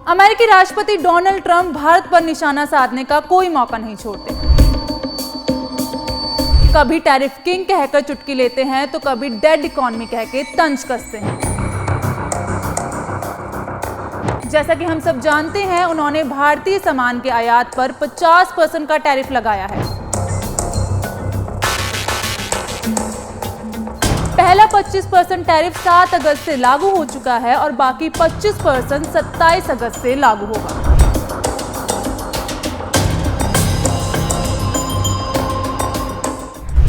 अमेरिकी राष्ट्रपति Donald Trump Bharat पर निशाना साधने का कोई मौका नहीं छोड़ते। कभी टैरिफ किंग कहकर चुटकी लेते हैं तो कभी डेड इकोनॉमी कह के तंज कसते हैं। जैसा कि हम सब जानते हैं, उन्होंने भारतीय सामान के आयात पर 50% का टैरिफ लगाया है। पहला 25% टैरिफ 7 अगस्त से लागू हो चुका है और बाकी 25% 27 अगस्त से लागू होगा।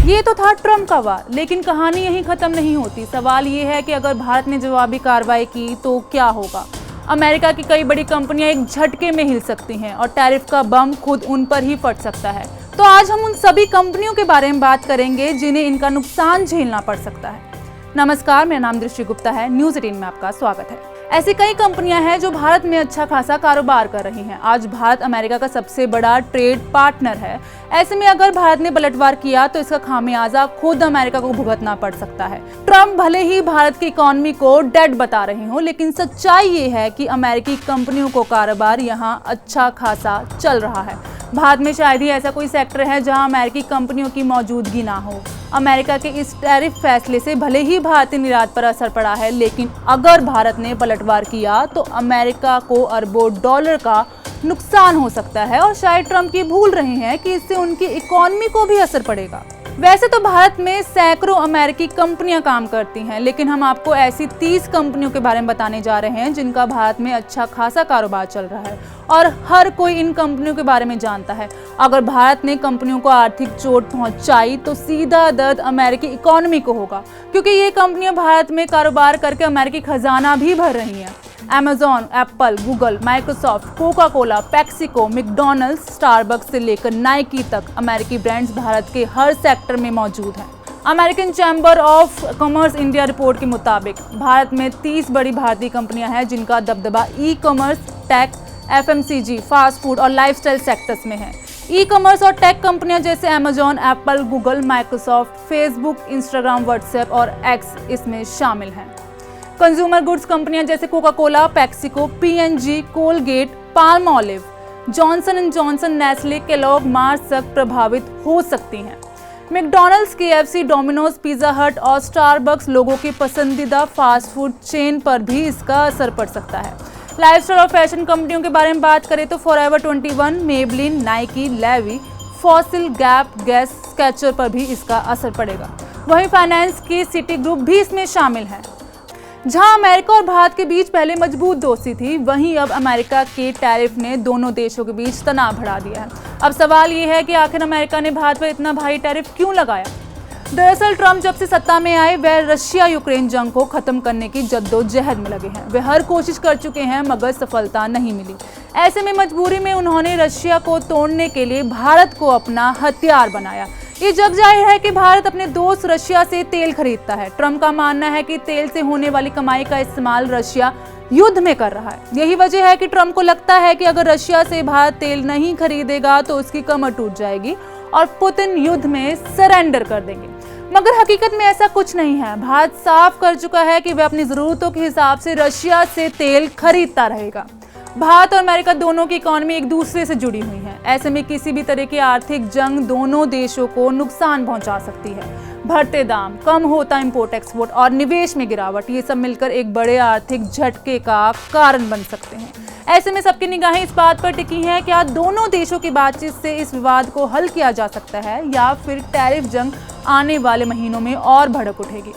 ये तो था ट्रंप का वार, लेकिन कहानी यहीं खत्म नहीं होती। सवाल ये है कि अगर भारत ने जवाबी कार्रवाई की तो क्या होगा। अमेरिका की कई बड़ी कंपनियां एक झटके में हिल सकती हैं और टैरिफ का बम खुद उन पर ही फट सकता है। तो आज हम उन सभी कंपनियों के बारे में बात करेंगे जिन्हें इनका नुकसान झेलना पड़ सकता है। नमस्कार, मेरा नाम दृष्टि गुप्ता है। न्यूज़ 18 में आपका स्वागत है। ऐसी कई कंपनियां हैं जो भारत में अच्छा खासा कारोबार कर रही हैं। आज भारत अमेरिका का सबसे बड़ा ट्रेड पार्टनर है। ऐसे में अगर भारत ने पलटवार किया तो इसका खामियाजा खुद अमेरिका को भुगतना पड़ सकता है। ट्रंप भले ही भारत की इकोनॉमी को डेड बता रहे हो, लेकिन सच्चाई ये है कि अमेरिकी कंपनियों को कारोबार यहाँ अच्छा खासा चल रहा है। भारत में शायद ही ऐसा कोई सेक्टर है जहां अमेरिकी कंपनियों की मौजूदगी ना हो। अमेरिका के इस टैरिफ फैसले से भले ही भारतीय निर्यात पर असर पड़ा है, लेकिन अगर भारत ने पलटवार किया तो अमेरिका को अरबों डॉलर का नुकसान हो सकता है और शायद ट्रंप ये भूल रहे हैं कि इससे उनकी इकोनॉमी को भी असर पड़ेगा। वैसे तो भारत में सैकड़ों अमेरिकी कंपनियां काम करती हैं, लेकिन हम आपको ऐसी 30 कंपनियों के बारे में बताने जा रहे हैं जिनका भारत में अच्छा खासा कारोबार चल रहा है और हर कोई इन कंपनियों के बारे में जानता है। अगर भारत ने कंपनियों को आर्थिक चोट पहुंचाई तो सीधा दर्द अमेरिकी इकोनॉमी को होगा, क्योंकि ये कंपनियां भारत में कारोबार करके अमेरिकी खजाना भी भर रही हैं। Amazon, Apple, Google, Microsoft, Coca Cola, PepsiCo, McDonald's, Starbucks से लेकर नाइकी तक अमेरिकी ब्रांड्स भारत के हर सेक्टर में मौजूद हैं। American chamber of commerce India report के मुताबिक भारत में 30 बड़ी भारतीय कंपनियां हैं जिनका दबदबा e commerce, tech, FMCG, fast food और लाइफस्टाइल सेक्टर्स में है। ई कॉमर्स और टेक कंपनियां जैसे Amazon, Apple, Google, Microsoft, Facebook, Instagram, WhatsApp और एक्स इसमें शामिल हैं। कंज्यूमर गुड्स कंपनियां जैसे Coca Cola, PepsiCo, P&G, Colgate, Palmolive, Johnson and Johnson, Nestle, Kellogg, Mars तक प्रभावित हो सकती हैं। मैकडॉनल्ड्स, KFC, डोमिनोज, पिज्जा हट और स्टारबक्स लोगों की पसंदीदा फास्ट फूड चेन पर भी इसका असर पड़ सकता है। लाइफस्टाइल और फैशन कंपनियों के बारे में बात करें तो forever 21, Maybelline, Nike, Levi, Fossil, Gap, Guess, Skecher पर भी इसका असर पड़ेगा। वहीं फाइनेंस की सिटी ग्रुप भी इसमें शामिल है। जहां अमेरिका और भारत के बीच पहले मजबूत दोस्ती थी, वहीं अब अमेरिका के टैरिफ ने दोनों देशों के बीच तनाव बढ़ा दिया है। अब सवाल ये है कि आखिर अमेरिका ने भारत पर इतना भारी टैरिफ क्यों लगाया। दरअसल ट्रंप जब से सत्ता में आए, वह रशिया यूक्रेन जंग को खत्म करने की जद्दोजहद में लगे हैं। वे हर कोशिश कर चुके हैं मगर सफलता नहीं मिली। ऐसे में मजबूरी में उन्होंने रशिया को तोड़ने के लिए भारत को अपना हथियार बनाया। ये जग जाहिर है कि भारत अपने दोस्त रशिया से तेल खरीदता है। ट्रंप का मानना है कि तेल से होने वाली कमाई का इस्तेमाल रशिया युद्ध में कर रहा है। यही वजह है कि ट्रंप को लगता है कि अगर रशिया से भारत तेल नहीं खरीदेगा तो उसकी कमर टूट जाएगी और पुतिन युद्ध में सरेंडर कर देंगे। मगर हकीकत में ऐसा कुछ नहीं है। भारत साफ कर चुका है कि वह अपनी जरूरतों के हिसाब से रशिया से तेल खरीदता रहेगा। भारत और अमेरिका दोनों की इकोनॉमी एक दूसरे से जुड़ी हुई है। ऐसे में किसी भी तरह की आर्थिक जंग दोनों देशों को नुकसान पहुंचा सकती है। बढ़ते दाम, कम होता इंपोर्ट एक्सपोर्ट और निवेश में गिरावट, ये सब मिलकर एक बड़े आर्थिक झटके का कारण बन सकते हैं। ऐसे में सबकी निगाहें इस बात पर टिकी हैं कि क्या दोनों देशों की बातचीत से इस विवाद को हल किया जा सकता है या फिर टैरिफ जंग आने वाले महीनों में और भड़क उठेगी।